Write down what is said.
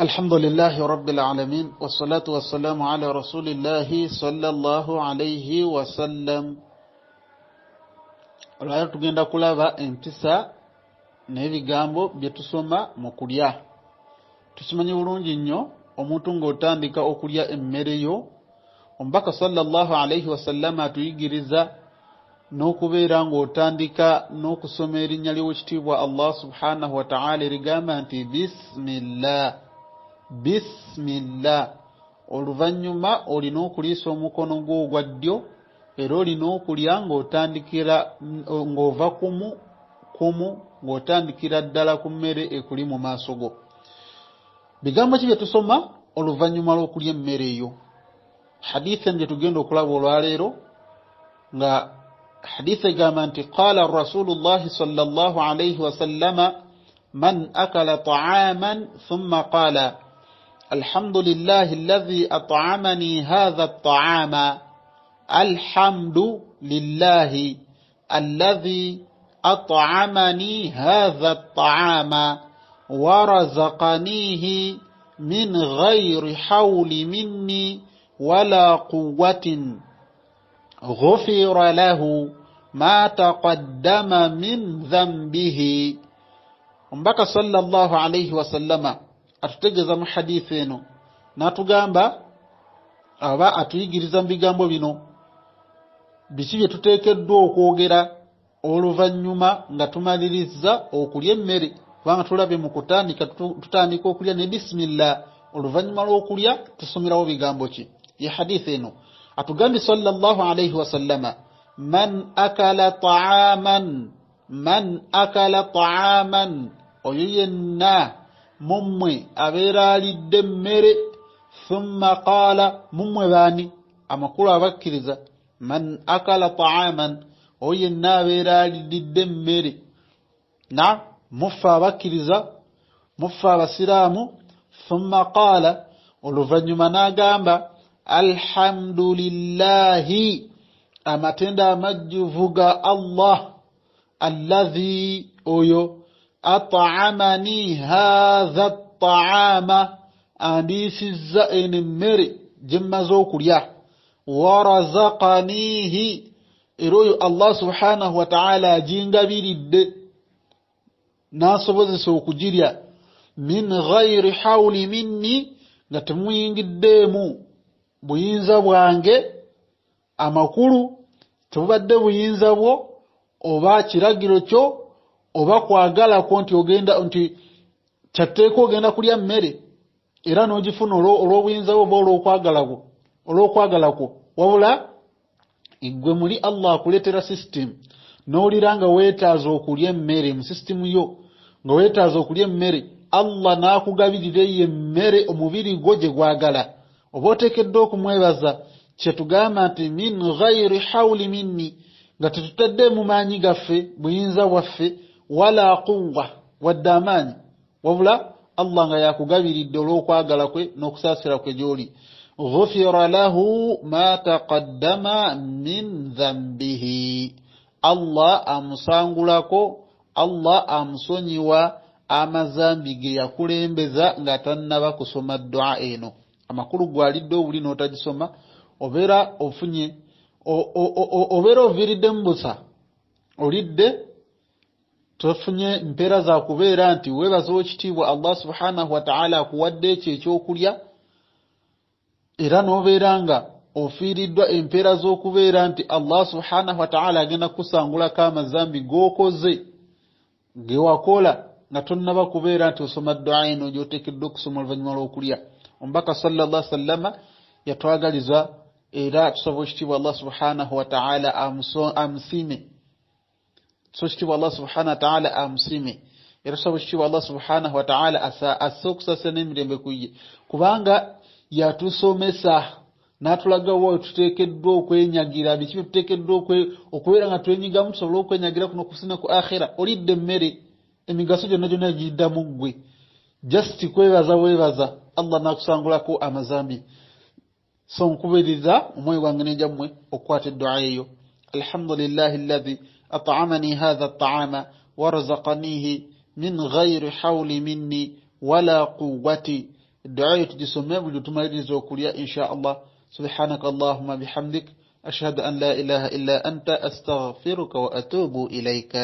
الحمد لله رب العالمين والصلاة والسلام على رسول الله صلى الله عليه وسلم. Olwaleero tugenda kulaba empisa n'ebigambo bye tusoma mu kulya. Tukimanyi bulungi nnyo omuntu ng'otandika okulya emmere yo, omubaka sallallahu alayhi wasallam atuyigiriza n'okubeera ng'otandika n'okusoma erinnya ly'owekitiibwa Allah subhanahu wa ta'ala erigamba nti bismillah. Oluvannyuma olina okuliisa omukono gwo ogwa ddyo era olina okulya ng'otandikira ng'ova kumu ng'otandikira ddala ku mmere ekuli mu maaso go. Bigambo ki bye tusoma oluvannyuma lw'okulya emmere eyo? Hadithi gye tugenda okulaba olwaleero nga hadithi egamba nti qaala rasulullahi sallallahu alayhi wasallama man akala ta'aman thumma qaala alhamdulillahi alladhi at'amani hadha at-ta'ama alhamdulillahi alladhi at'amani hadha at-ta'ama wa razaqanihi min ghayri hawli minni wala quwwatin ghufira lahu ma taqaddama min dhanbihi. Omubaka sallallahu alayhi wasallama atutegeeza mu hadithi eno n'atugamba aba atuyigiriza mu bigambo bino biki bye tuteekeddwa okwogera oluvannyuma nga tumaliriza okulya emmere, kubanga tulabe mu kutandika tutandika okulya ne bisimillah. Oluvannyuma lw'okulya tusomerawo bigambo ki? Ye hadithi eno atugambye sallallahu alayhi wasallama man akala ta'aman oyo yenna mummwe abeera alidde emmere thumma qaala, mummwe baani? Amakulu abakkiriza. Man akala ta'aman oyo yenna abeera alidde emmere, na muffe abakkiriza, muffe abasiraamu. Thumma qaala, oluvannyuma n'agamba alhamdulillahi, amatenda amajjuvu ga Allah, alladhi oyo at'amani hadha at-ta'ama, andiisizza eno emmere gye mmaze okulya, wa razaqanihi, era oyo Allah subhanahu wa ta'ala agingabiridde n'asobozesa okugirya, min ghayri hawli minni, nga temuyingiddeemu buyinza bwange, amakulu tebubadde buyinza bwo oba kiragiro kyo oba kwagalako nti ogenda nti kyatteeka ogenda kulya mmere era n'ogifuna olw'obuyinza bwo oba olw'okwagalako, wabula gwe muli Allah akuleetera system n'owulira nga weetaaza okulya emmere mu system yo, nga weetaaza okulya emmere, Allah n'akugabirira eyo emmere omubiri gwo gye gwagala, oba oteekeddwa okumwebaza. Kyetugamba nti min ghayri hawli minni, nga tetutadde mu maanyi gaffe, buyinza bwaffe, wala quwwa, wadde amaanyi, wabula Allah nga yakugabiridde olw'okwagala kwe n'okusaasira kwe gy'oli. Ghufira lahu ma taqaddama min dhanbihi, Allah amusangulako, Allah amusonyiwa amazambi ge yakulembeza nga tannaba kusoma dua eno. Amakulu gwalidde obuli n'otagisoma, obeera ofunye obeera oviiridde mu busa, olidde tofunye mpeera za kubeera nti weebaza ekitiibwa Allah subhanahu wa ta'ala akuwadde ekyo ekyokulya, era n'obeera nga ofiiriddwa empeera z'okubeera nti Allah subhanahu wa ta'ala agenda kusangulako amazambi g'okoze ge wakola nga tonnaba kubeera nti osoma dua eno gy'oteekeddwa okusoma oluvannyuma lw'okulya. Omubaka sallallahu alayhi wasallama yatwagaliza era tusaba ekitiibwa Allah subhanahu wa ta'ala amusiime, tusaba ekitiibwa Allah subhanahu wa ta'ala amusiime, era tusaba ekitiibwa Allah subhanahu wa ta'ala asse okusasa n'emirembe ku ye, kubanga yatusomesa n'atulaga wa tuteekeddwa okwenyagira, biki tuteekeddwa okubeera nga twenyigamu tusobole okwenyagira kuno kusina ku akhira. Olidde emmere, emigaso gyonna gyonna giyiddamu ggwe, just kwebaza weebaza, Allah n'akusangulako amazambi. So nkubiriza omwoyo gwange n'enjammwe okukwata eddua eyo. Alhamdulillahi alladhi at'amani hadha at-ta'ama wa razaqanihi min ghayri hawli minni wala quwwati الدعاء تجسمه بجتماليز وكليا إن شاء الله. سبحانك اللهم بحمدك أشهد أن لا إله إلا أنت أستغفرك وأتوب إليك.